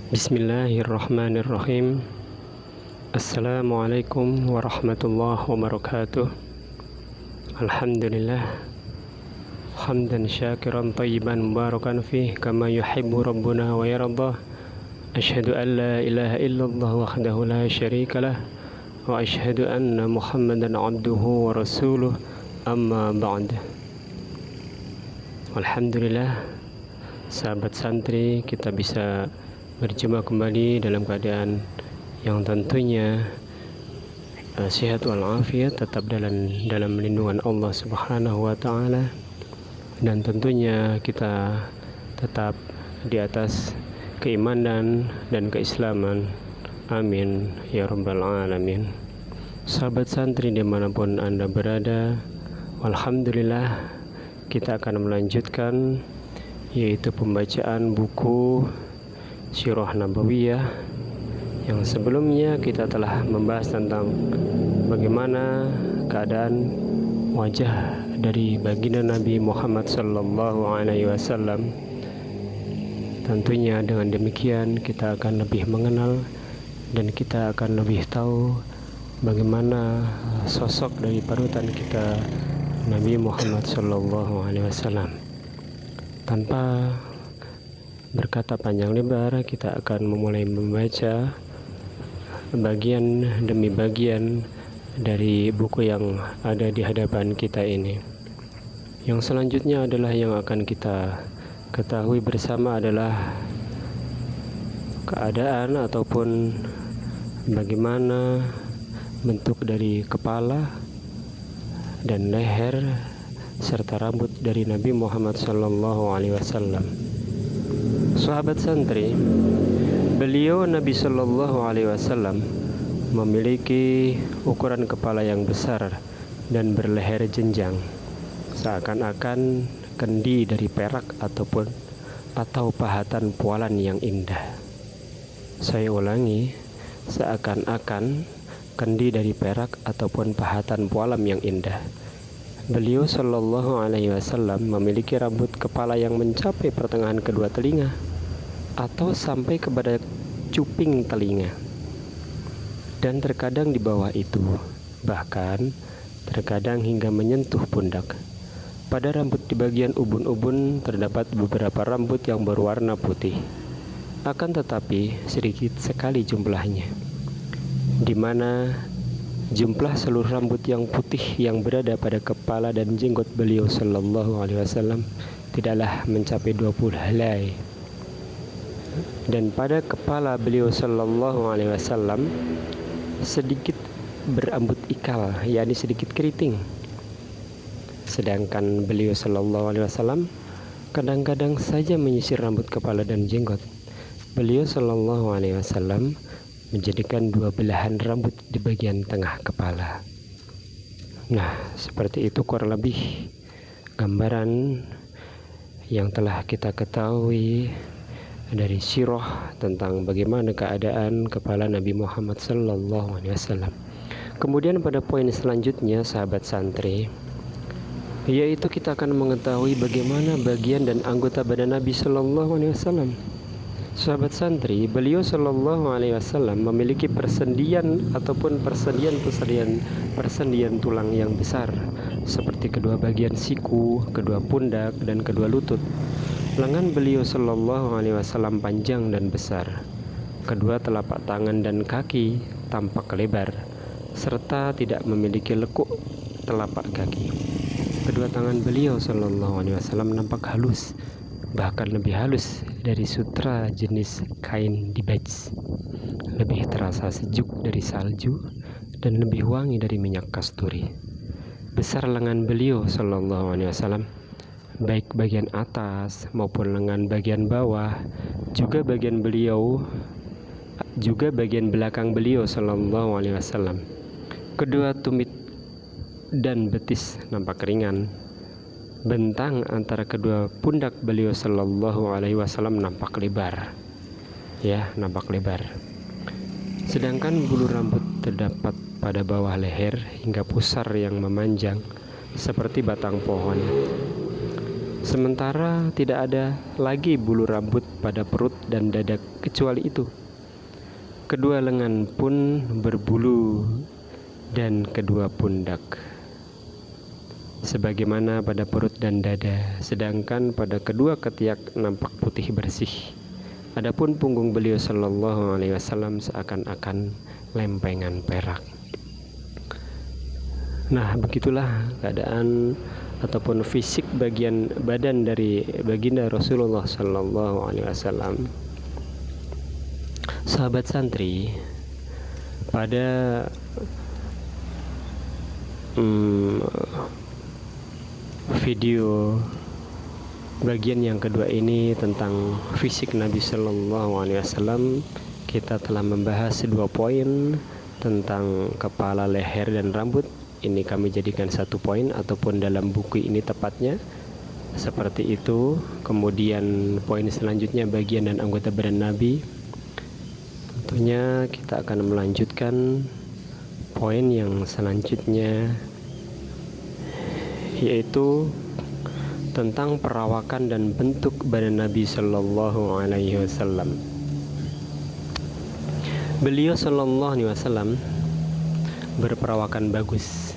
Bismillahirrahmanirrahim. Assalamualaikum warahmatullahi wabarakatuh. Alhamdulillah hamdan syakiran tayyiban mubarakan fih kama yuhibbu rabbuna wa yardah. Asyhadu an la ilaha illallah wahdahu la syarikalah wa asyhadu anna Muhammadan abduhu wa rasuluh, amma ba'd. Alhamdulillah, sahabat santri, kita bisa berjumpa kembali dalam keadaan yang tentunya sehat walafiat, tetap dalam lindungan Allah Subhanahu wa taala, dan tentunya kita tetap di atas keimanan dan keislaman. Amin ya rabbal alamin. Sahabat santri dimanapun Anda berada, alhamdulillah kita akan melanjutkan yaitu pembacaan buku Sirah Nabawiyah yang sebelumnya kita telah membahas tentang bagaimana keadaan wajah dari baginda Nabi Muhammad sallallahu alaihi wasallam. Tentunya dengan demikian kita akan lebih mengenal dan kita akan lebih tahu bagaimana sosok dari panutan kita Nabi Muhammad sallallahu alaihi wasallam. Tanpa berkata panjang lebar, kita akan memulai membaca bagian demi bagian dari buku yang ada di hadapan kita ini. Yang selanjutnya adalah yang akan kita ketahui bersama adalah keadaan ataupun bagaimana bentuk dari kepala dan leher serta rambut dari Nabi Muhammad sallallahu alaihi wasallam. Sahabat santri, beliau Nabi sallallahu alaihi wasallam memiliki ukuran kepala yang besar dan berleher jenjang, seakan-akan kendi dari perak atau pahatan pualan yang indah. Saya ulangi, seakan-akan kendi dari perak ataupun pahatan pualam yang indah. Beliau sallallahu alaihi wasallam memiliki rambut kepala yang mencapai pertengahan kedua telinga atau sampai kepada cuping telinga, dan terkadang di bawah itu, bahkan terkadang hingga menyentuh pundak. Pada rambut di bagian ubun-ubun terdapat beberapa rambut yang berwarna putih, akan tetapi sedikit sekali jumlahnya, di mana jumlah seluruh rambut yang putih yang berada pada kepala dan jenggot beliau sallallahu alaihi wasallam tidaklah mencapai 20 helai. Dan pada kepala beliau sallallahu alaihi wasallam sedikit berambut ikal, yakni sedikit keriting. Sedangkan beliau sallallahu alaihi wasallam kadang-kadang saja menyisir rambut kepala dan jenggot. Beliau sallallahu alaihi wasallam menjadikan dua belahan rambut di bagian tengah kepala. Nah, seperti itu kurang lebih gambaran yang telah kita ketahui dari sirah tentang bagaimana keadaan kepala Nabi Muhammad sallallahu alaihi wasallam. Kemudian pada poin selanjutnya, sahabat santri, yaitu kita akan mengetahui bagaimana bagian dan anggota badan Nabi sallallahu alaihi wasallam. Sahabat santri, beliau sallallahu alaihi wasallam memiliki persendian tulang yang besar, seperti kedua bagian siku, kedua pundak, dan kedua lutut. Lengan beliau sallallahu alaihi wasallam panjang dan besar. Kedua telapak tangan dan kaki tampak lebar, serta tidak memiliki lekuk telapak kaki. Kedua tangan beliau sallallahu alaihi wasallam nampak halus, bahkan lebih halus dari sutra jenis kain dibaj, lebih terasa sejuk dari salju, dan lebih wangi dari minyak kasturi. Besar lengan beliau sallallahu alaihi wasallam, baik bagian atas maupun lengan bagian bawah, juga bagian belakang beliau sallallahu alaihi wasallam. Kedua tumit dan betis nampak ringan. Bentang antara kedua pundak beliau sallallahu alaihi wasallam nampak lebar. Nampak lebar. Sedangkan bulu rambut terdapat pada bawah leher hingga pusar yang memanjang seperti batang pohon. Sementara tidak ada lagi bulu rambut pada perut dan dada kecuali itu. Kedua lengan pun berbulu dan kedua pundak, sebagaimana pada perut dan dada, sedangkan pada kedua ketiak nampak putih bersih. Adapun punggung beliau sallallahu alaihi wasallam seakan-akan lempengan perak. Nah, begitulah keadaan ataupun fisik bagian badan dari baginda Rasulullah sallallahu alaihi wasallam. Sahabat santri, pada video bagian yang kedua ini tentang fisik Nabi Sallallahu Alaihi Wasallam, kita telah membahas 2 poin tentang kepala, leher, dan rambut. Ini kami jadikan 1 poin, ataupun dalam buku ini tepatnya seperti itu. Kemudian poin selanjutnya bagian dan anggota badan Nabi. Tentunya kita akan melanjutkan poin yang selanjutnya, yaitu tentang perawakan dan bentuk badan Nabi Sallallahu Alaihi Wasallam. Beliau Sallallahu Alaihi Wasallam berperawakan bagus,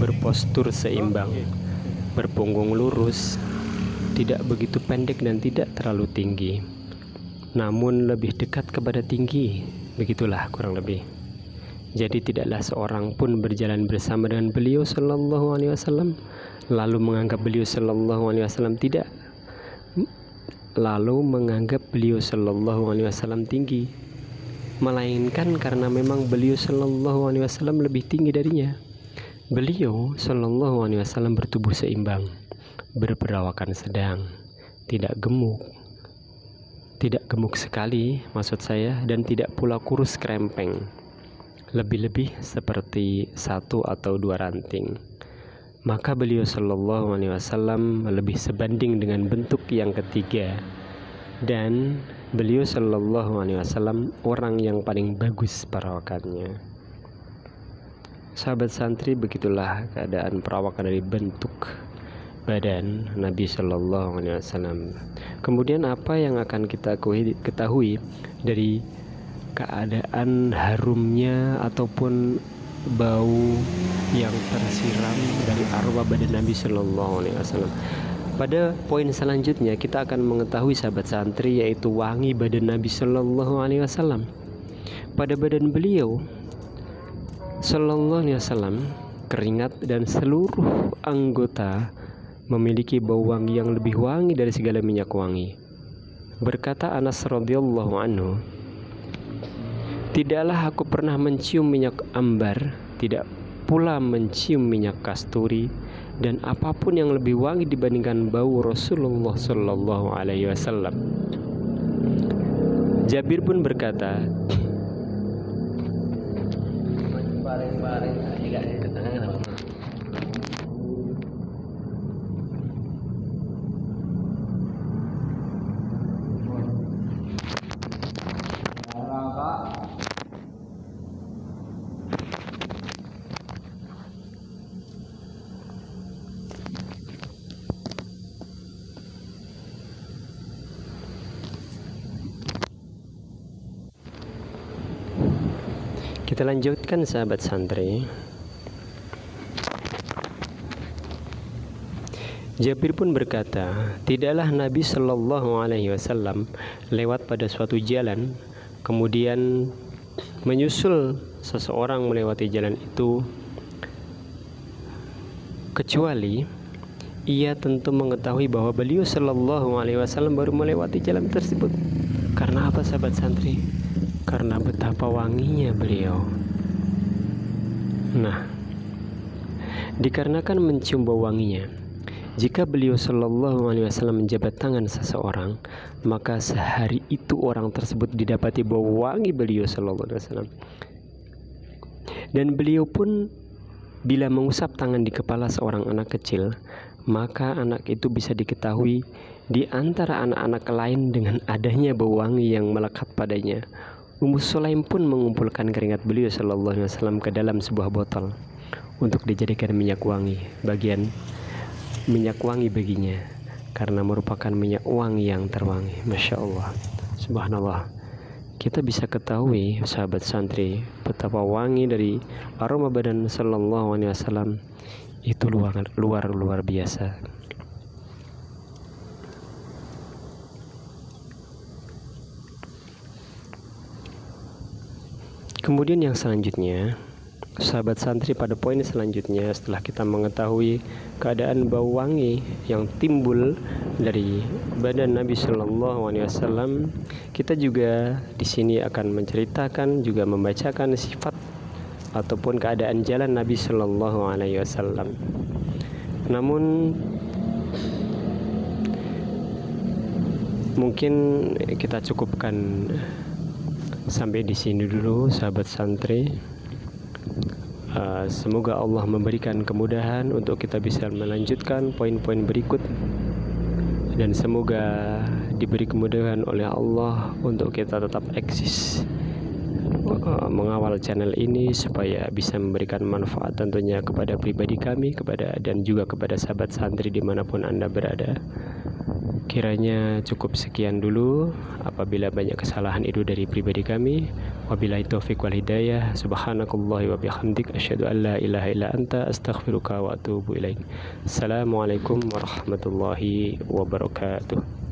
berpostur seimbang, berpunggung lurus, tidak begitu pendek dan tidak terlalu tinggi, namun lebih dekat kepada tinggi, begitulah kurang lebih. Jadi tidaklah seorang pun berjalan bersama dengan beliau Sallallahu Alaihi Wasallam lalu menganggap beliau Sallallahu Alaihi Wasallam tidak, lalu menganggap beliau Sallallahu Alaihi Wasallam tinggi, melainkan karena memang beliau Sallallahu Alaihi Wasallam lebih tinggi darinya. Beliau Sallallahu Alaihi Wasallam bertubuh seimbang, berperawakan sedang, tidak gemuk sekali maksud saya, dan tidak pula kurus krempeng, lebih-lebih seperti 1 atau 2 ranting. Maka beliau Sallallahu Alaihi Wasallam lebih sebanding dengan bentuk yang ketiga, dan beliau Sallallahu Alaihi Wasallam orang yang paling bagus perawakannya. Sahabat santri, begitulah keadaan perawakan dari bentuk badan Nabi Sallallahu Alaihi Wasallam. Kemudian apa yang akan kita ketahui dari keadaan harumnya ataupun bau yang tersiram dari arwah badan Nabi Sallallahu Alaihi Wasallam? Pada poin selanjutnya kita akan mengetahui sahabat santri, yaitu wangi badan Nabi Sallallahu Alaihi Wasallam. Pada badan beliau Sallallahu Alaihi Wasallam, keringat dan seluruh anggota memiliki bau wangi yang lebih wangi dari segala minyak wangi. Berkata Anas radhiyallahu anhu, "Tidaklah aku pernah mencium minyak ambar, tidak pula mencium minyak kasturi, dan apapun yang lebih wangi dibandingkan bau Rasulullah Sallallahu Alaihi Wasallam." Jabir pun berkata, kita lanjutkan sahabat santri. Jabir pun berkata, tidaklah Nabi Sallallahu Alaihi Wasallam lewat pada suatu jalan, kemudian menyusul seseorang melewati jalan itu, kecuali ia tentu mengetahui bahwa beliau Sallallahu Alaihi Wasallam baru melewati jalan tersebut. Karena apa sahabat santri? Karena betapa wanginya beliau. Nah, dikarenakan mencium bau wanginya, jika beliau Sallallahu Alaihi Wasallam menjabat tangan seseorang, maka sehari itu orang tersebut didapati bau wangi beliau Sallallahu Alaihi Wasallam. Dan beliau pun bila mengusap tangan di kepala seorang anak kecil, maka anak itu bisa diketahui di antara anak-anak lain dengan adanya bau wangi yang melekat padanya. Ummu Sulaim pun mengumpulkan keringat beliau Sallallahu Alaihi Wasallam ke dalam sebuah botol untuk dijadikan minyak wangi baginya. karena merupakan minyak wangi yang terwangi. Masya Allah, subhanallah. Kita bisa ketahui sahabat santri betapa wangi dari aroma badan Sallallahu Alaihi Wasallam itu luar biasa. Kemudian yang selanjutnya, sahabat santri, pada poin selanjutnya setelah kita mengetahui keadaan bau wangi yang timbul dari badan Nabi Shallallahu Alaihi Wasallam, kita juga di sini akan menceritakan juga membacakan sifat ataupun keadaan jalan Nabi Shallallahu Alaihi Wasallam. Namun mungkin kita cukupkan sampai di sini dulu sahabat santri. Semoga Allah memberikan kemudahan untuk kita bisa melanjutkan poin-poin berikut, dan semoga diberi kemudahan oleh Allah untuk kita tetap eksis mengawal channel ini supaya bisa memberikan manfaat tentunya kepada pribadi kami, dan juga kepada sahabat santri dimanapun Anda berada. Kiranya cukup sekian dulu. Apabila banyak kesalahan itu dari pribadi kami, wabillahi taufiq wal hidayah. Subhanallahi wa bihamdik, asyhadu an la ilaha illa anta, astaghfiruka wa atubu ilaik. Assalamualaikum warahmatullahi wabarakatuh.